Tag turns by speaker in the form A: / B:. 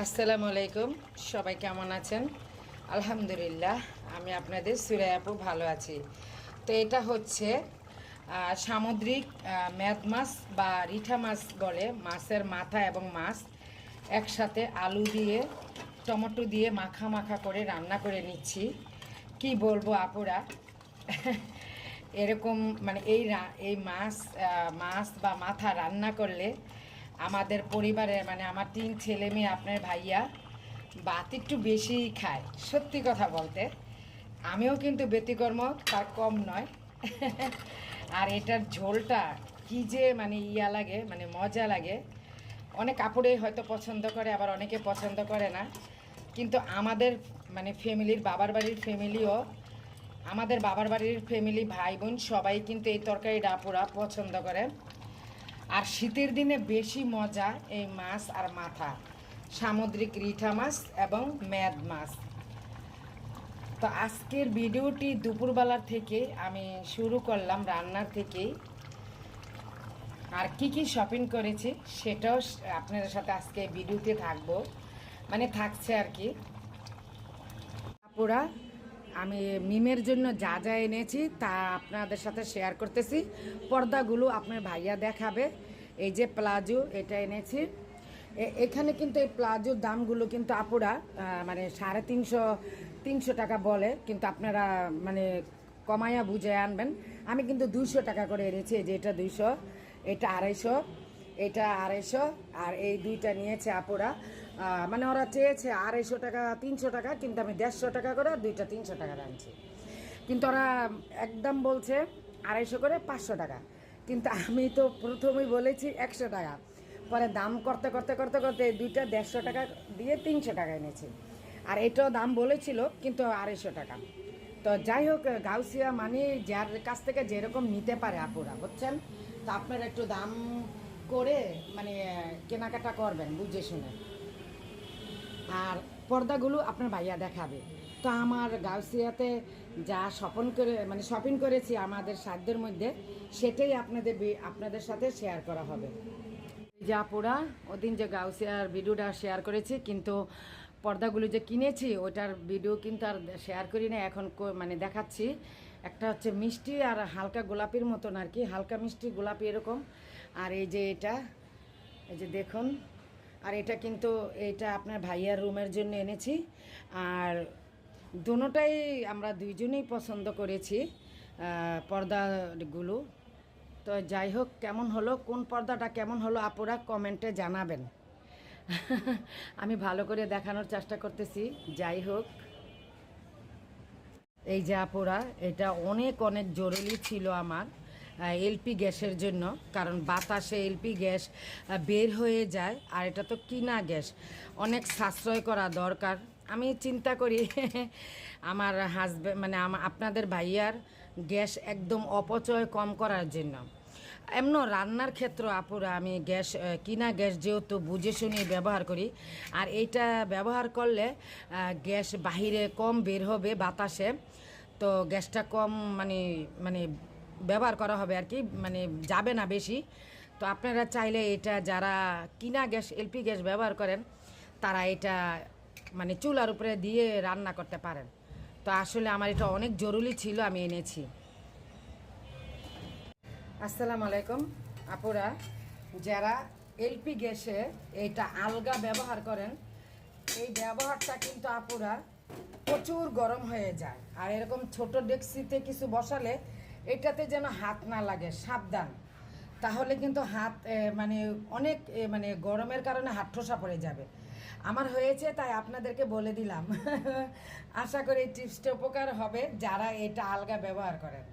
A: আসসালামু আলাইকুম। সবাই কেমন আছেন? আলহামদুলিল্লাহ, আমি আপনাদের সুরাই আপু ভালো আছি। তো এটা হচ্ছে সামুদ্রিক মেদ মাছ বা রিঠা মাছ বলে। মাছের মাথা এবং মাছ একসাথে আলু দিয়ে টমেটো দিয়ে মাখা মাখা করে রান্না করে নিচ্ছি। কি বলবো আপুরা, এরকম মানে এই মাছ মাছ বা মাথা রান্না করলে আমাদের পরিবারে মানে আমার 3 ছেলে মেয়ে আপনার ভাইয়া ভাত একটু বেশিই খায়। সত্যি কথা বলতে আমিও কিন্তু ব্যতিকর্ম, তার কম নয়। আর এটার ঝোলটা কি যে মানে ইয়া লাগে, মানে মজা লাগে। অনেক কাপড়ে হয়তো পছন্দ করে, আবার অনেকে পছন্দ করে না। কিন্তু আমাদের মানে ফ্যামিলির বাবার বাড়ির ফ্যামিলিও, আমাদের বাবার বাড়ির ফ্যামিলি ভাই বোন সবাই কিন্তু এই তরকারিটা পুরা পছন্দ করে। আর শীতের দিনে বেশি মজা এই মাছ আর মাথা, সামুদ্রিক রিঠা মাছ এবং মেদ মাছ। তো আজকের ভিডিওটি দুপুরবেলার থেকে আমি শুরু করলাম, রান্নার থেকেই। আর কি কি শপিং করেছি সেটাও আপনাদের সাথে আজকে ভিডিওতে থাকবো, মানে থাকছে আর কি। পুরা আমি মিমের জন্য যা যা এনেছি তা আপনাদের সাথে শেয়ার করতেছি। পর্দাগুলো আপনার ভাইয়া দেখাবে। এই যে প্লাজো এটা এনেছি। এখানে কিন্তু এই প্লাজোর দামগুলো কিন্তু আপুরা মানে 350 টাকা বলে, কিন্তু আপনারা মানে কমাইয়া বুঝে আনবেন। আমি কিন্তু 200 টাকা করে এনেছি। এই যে এটা 200, এটা 250, এটা 250, আর এই দুইটা নিয়েছে আপুরা। মানে ওরা চেয়েছে 250 টাকা 300 টাকা, কিন্তু আমি 150 টাকা করে দুইটা 300 টাকা আনছি। কিন্তু ওরা একদম বলছে 250 করে 500 টাকা, কিন্তু আমি তো প্রথমেই বলেছি 100 টাকা। পরে দাম করতে করতে করতে করতে দুইটা 150 টাকা দিয়ে 300 টাকা এনেছি। আর এটাও দাম বলেছিল কিন্তু 250 টাকা। তো যাই হোক, গাউসিয়া মানে যার কাছ থেকে যেরকম নিতে পারে আপুরা, বুঝছেন? তো আপনারা একটু দাম করে মানে কেনাকাটা করবেন বুঝে শুনে। আর পর্দাগুলো আপনার ভাইয়া দেখাবে। তো আমার গাউসিয়াতে যা শপিং করেছি আমাদের সাধ্যের মধ্যে, সেটাই আপনাদের সাথে শেয়ার করা হবে। যা পুরা ওদিন যে গাউসিয়ার ভিডিওটা শেয়ার করেছি, কিন্তু পর্দাগুলো যে কিনেছি ওটার ভিডিও কিন্তু আর শেয়ার করি না। এখন মানে দেখাচ্ছি। একটা হচ্ছে মিষ্টি আর হালকা গোলাপির মতন আর কি, হালকা মিষ্টি গোলাপি এরকম। আর এই যে এটা, এই যে দেখুন। আর এটা কিন্তু এটা আপনার ভাইয়ার রুমের জন্য এনেছি। আর দুটোটাই আমরা দুইজনেই পছন্দ করেছি পর্দাগুলো। তো যাই হোক, কেমন হলো, কোন পর্দাটা কেমন হলো আপুরা কমেন্টে জানাবেন। আমি ভালো করে দেখানোর চেষ্টা করতেছি। যাই হোক, এই যে আপুরা, এটা অনেক অনেক জরুরি ছিল আমার এলপি গ্যাসের জন্য। কারণ বাতাসে এলপি গ্যাস বের হয়ে যায়, আর এটা তো কিনা গ্যাস, অনেক সাশ্রয় করা দরকার। আমি চিন্তা করি আমার হাজব্যান্ড মানে আপনাদের ভাইয়ার গ্যাস একদম অপচয় কম করার জন্য। এমন রান্নার ক্ষেত্রে আপুরা আমি গ্যাস কিনা গ্যাস যেহেতু বুঝে শুনে ব্যবহার করি। আর এইটা ব্যবহার করলে গ্যাস বাহিরে কম বের হবে বাতাসে, তো গ্যাসটা কম মানে মানে ব্যবহার করা হবে আর কি, মানে যাবে না বেশি। তো আপনারা চাইলে এটা যারা কিনা গ্যাস এলপি গ্যাস ব্যবহার করেন তারা এটা মানে চুলার উপরে দিয়ে রান্না করতে পারেন। তো আসলে আমার এটা অনেক জরুরি ছিল, আমি এনেছি। আসসালামু আলাইকুম আপুরা, যারা এলপি গ্যাসে এইটা আলগা ব্যবহার করেন, এই ব্যবহারটা কিন্তু আপুরা প্রচুর গরম হয়ে যায়। আর এরকম ছোট ডেকচিতে কিছু বসালে এটাতে যেন হাত না লাগে, সাবধান। তাহলে কিন্তু হাত মানে অনেক মানে গরমের কারণে হাত ঠোসা পড়ে যাবে। আমার হয়েছে, তাই আপনাদেরকে বলে দিলাম। আশা করি এই টিপসটা উপকার হবে যারা এটা আলগা ব্যবহার করেন।